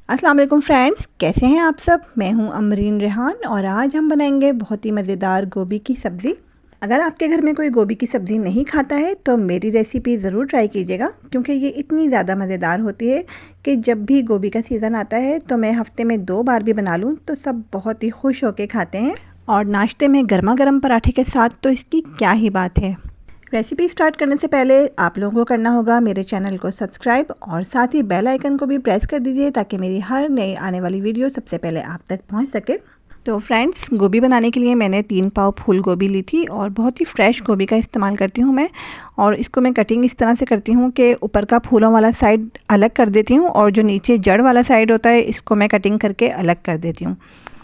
अस्सलाम वालेकुम फ्रेंड्स, कैसे हैं आप सब। मैं हूं अमरीन रेहान और आज हम बनाएंगे बहुत ही मज़ेदार गोभी की सब्ज़ी। अगर आपके घर में कोई गोभी की सब्ज़ी नहीं खाता है तो मेरी रेसिपी ज़रूर ट्राई कीजिएगा, क्योंकि ये इतनी ज़्यादा मज़ेदार होती है कि जब भी गोभी का सीज़न आता है तो मैं हफ़्ते में 2 बार भी बना लूँ तो सब बहुत ही खुश होकर खाते हैं। और नाश्ते में गर्मा गर्म पराठे के साथ तो इसकी क्या ही बात है। रेसिपी स्टार्ट करने से पहले आप लोगों को करना होगा मेरे चैनल को सब्सक्राइब और साथ ही बेल आइकन को भी प्रेस कर दीजिए, ताकि मेरी हर नई आने वाली वीडियो सबसे पहले आप तक पहुंच सके। तो फ्रेंड्स, गोभी बनाने के लिए मैंने 3 पाव फूल गोभी ली थी और बहुत ही फ्रेश गोभी का इस्तेमाल करती हूँ मैं। और इसको मैं कटिंग इस तरह से करती हूँ कि ऊपर का फूलों वाला साइड अलग कर देती हूँ और जो नीचे जड़ वाला साइड होता है इसको मैं कटिंग करके अलग कर देती हूँ।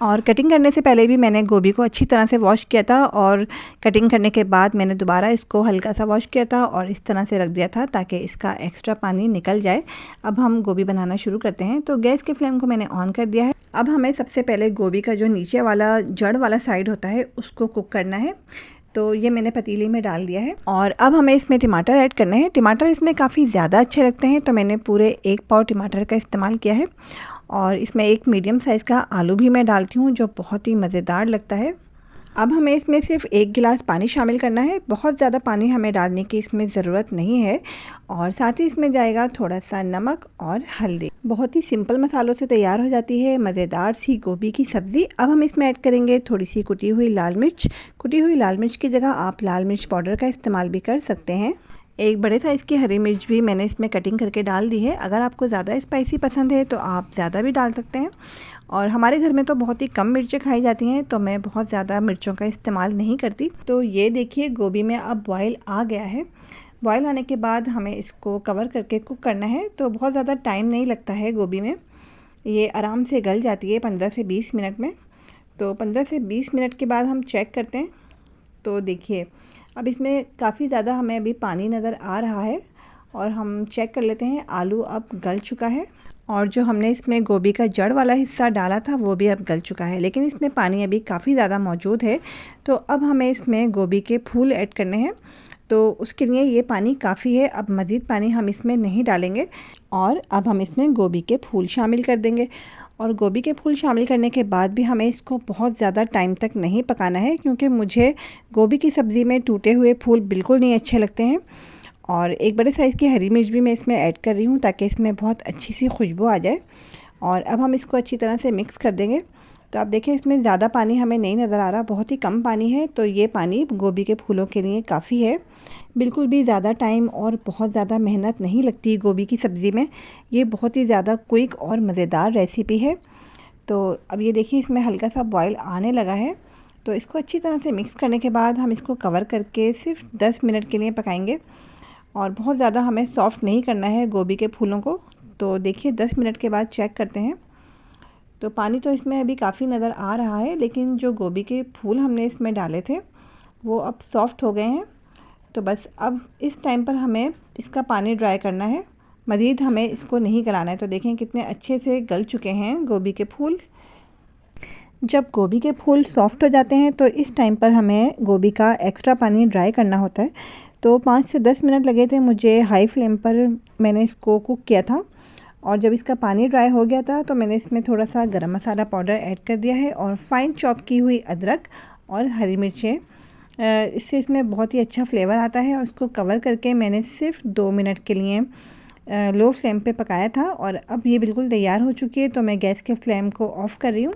और कटिंग करने से पहले भी मैंने गोभी को अच्छी तरह से वॉश किया था और कटिंग करने के बाद मैंने दोबारा इसको हल्का सा वॉश किया था और इस तरह से रख दिया था ताकि इसका एक्स्ट्रा पानी निकल जाए। अब हम गोभी बनाना शुरू करते हैं। तो गैस के फ्लेम को मैंने ऑन कर दिया है। अब हमें सबसे पहले गोभी का जो नीचे वाला जड़ वाला साइड होता है उसको कुक करना है। तो ये मैंने पतीले में डाल दिया है और अब हमें इसमें टमाटर ऐड करने हैं। टमाटर इसमें काफ़ी ज़्यादा अच्छे लगते हैं तो मैंने पूरे 1 पाव टमाटर का इस्तेमाल किया है। और इसमें एक मीडियम साइज़ का आलू भी मैं डालती हूँ जो बहुत ही मज़ेदार लगता है। अब हमें इसमें सिर्फ 1 गिलास पानी शामिल करना है। बहुत ज़्यादा पानी हमें डालने की इसमें ज़रूरत नहीं है। और साथ ही इसमें जाएगा थोड़ा सा नमक और हल्दी। बहुत ही सिंपल मसालों से तैयार हो जाती है मज़ेदार सी गोभी की सब्ज़ी। अब हम इसमें ऐड करेंगे थोड़ी सी कुटी हुई लाल मिर्च। कुटी हुई लाल मिर्च की जगह आप लाल मिर्च पाउडर का इस्तेमाल भी कर सकते हैं। एक बड़े साइज़ की हरी मिर्च भी मैंने इसमें कटिंग करके डाल दी है। अगर आपको ज़्यादा स्पाइसी पसंद है तो आप ज़्यादा भी डाल सकते हैं। और हमारे घर में तो बहुत ही कम मिर्चें खाई जाती हैं तो मैं बहुत ज़्यादा मिर्चों का इस्तेमाल नहीं करती। तो ये देखिए गोभी में अब बॉयल आ गया है। बॉयल आने के बाद हमें इसको कवर करके कुक करना है। तो बहुत ज़्यादा टाइम नहीं लगता है गोभी में, ये आराम से गल जाती है 15 से 20 मिनट में। तो 15 से 20 मिनट के बाद हम चेक करते हैं। तो देखिए अब इसमें काफ़ी ज़्यादा हमें अभी पानी नज़र आ रहा है और हम चेक कर लेते हैं। आलू अब गल चुका है और जो हमने इसमें गोभी का जड़ वाला हिस्सा डाला था वो भी अब गल चुका है, लेकिन इसमें पानी अभी काफ़ी ज़्यादा मौजूद है। तो अब हमें इसमें गोभी के फूल ऐड करने हैं। तो उसके लिए ये पानी काफ़ी है, अब मज़ीद पानी हम इसमें नहीं डालेंगे। और अब हम इसमें गोभी के फूल शामिल कर देंगे। और गोभी के फूल शामिल करने के बाद भी हमें इसको बहुत ज़्यादा टाइम तक नहीं पकाना है, क्योंकि मुझे गोभी की सब्ज़ी में टूटे हुए फूल बिल्कुल नहीं अच्छे लगते हैं। और एक बड़े साइज़ की हरी मिर्च भी मैं इसमें ऐड कर रही हूँ ताकि इसमें बहुत अच्छी सी खुशबू आ जाए। और अब हम इसको अच्छी तरह से मिक्स कर देंगे। तो आप देखें इसमें ज़्यादा पानी हमें नहीं नज़र आ रहा, बहुत ही कम पानी है। तो ये पानी गोभी के फूलों के लिए काफ़ी है। बिल्कुल भी ज़्यादा टाइम और बहुत ज़्यादा मेहनत नहीं लगती गोभी की सब्ज़ी में। ये बहुत ही ज़्यादा क्विक और मज़ेदार रेसिपी है। तो अब ये देखिए इसमें हल्का सा बॉयल आने लगा है। तो इसको अच्छी तरह से मिक्स करने के बाद हम इसको कवर करके सिर्फ 10 मिनट के लिए पकाएंगे। और बहुत ज़्यादा हमें सॉफ़्ट नहीं करना है गोभी के फूलों को। तो देखिए 10 मिनट के बाद चेक करते हैं। तो पानी तो इसमें अभी काफ़ी नज़र आ रहा है, लेकिन जो गोभी के फूल हमने इसमें डाले थे वो अब सॉफ़्ट हो गए हैं। तो बस अब इस टाइम पर हमें इसका पानी ड्राई करना है, मज़ीद हमें इसको नहीं गलाना है। तो देखें कितने अच्छे से गल चुके हैं गोभी के फूल। जब गोभी के फूल सॉफ़्ट हो जाते हैं तो इस टाइम पर हमें गोभी का एक्स्ट्रा पानी ड्राई करना होता है। तो 5 से 10 मिनट लगे थे मुझे, हाई फ्लेम पर मैंने इसको कुक किया था। और जब इसका पानी ड्राई हो गया था तो मैंने इसमें थोड़ा सा गरम मसाला पाउडर ऐड कर दिया है और फाइन चॉप की हुई अदरक और हरी मिर्चें। इससे इसमें बहुत ही अच्छा फ्लेवर आता है। और उसको कवर करके मैंने सिर्फ 2 मिनट के लिए लो फ्लेम पे पकाया था। और अब ये बिल्कुल तैयार हो चुकी है। तो मैं गैस के फ्लेम को ऑफ़ कर रही हूँ।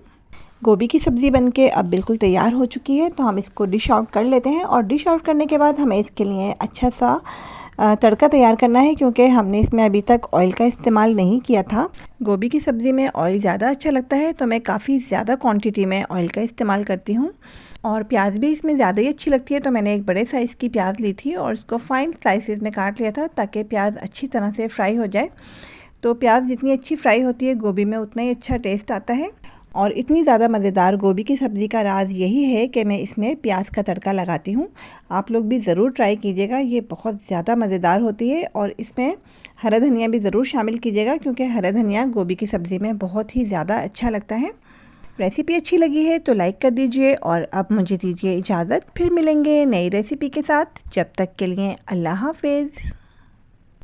गोभी की सब्ज़ी बनके अब बिल्कुल तैयार हो चुकी है। तो हम इसको डिश आउट कर लेते हैं। और डिश आउट करने के बाद हमें इसके लिए अच्छा सा तड़का तैयार करना है, क्योंकि हमने इसमें अभी तक ऑयल का इस्तेमाल नहीं किया था। गोभी की सब्ज़ी में ऑयल ज़्यादा अच्छा लगता है तो मैं काफ़ी ज़्यादा क्वांटिटी में ऑयल का इस्तेमाल करती हूँ। और प्याज भी इसमें ज़्यादा ही अच्छी लगती है। तो मैंने एक बड़े साइज़ की प्याज ली थी और इसको फाइन स्लाइसेस में काट लिया था ताकि प्याज अच्छी तरह से फ्राई हो जाए। तो प्याज जितनी अच्छी फ्राई होती है गोभी में उतना ही अच्छा टेस्ट आता है। और इतनी ज़्यादा मज़ेदार गोभी की सब्ज़ी का राज यही है कि मैं इसमें प्याज का तड़का लगाती हूँ। आप लोग भी ज़रूर ट्राई कीजिएगा, ये बहुत ज़्यादा मज़ेदार होती है। और इसमें हरा धनिया भी ज़रूर शामिल कीजिएगा, क्योंकि हरा धनिया गोभी की सब्ज़ी में बहुत ही ज़्यादा अच्छा लगता है। रेसिपी अच्छी लगी है तो लाइक कर दीजिए और अब मुझे दीजिए इजाज़त। फिर मिलेंगे नई रेसिपी के साथ। जब तक के लिए अल्लाह हाफ़िज़।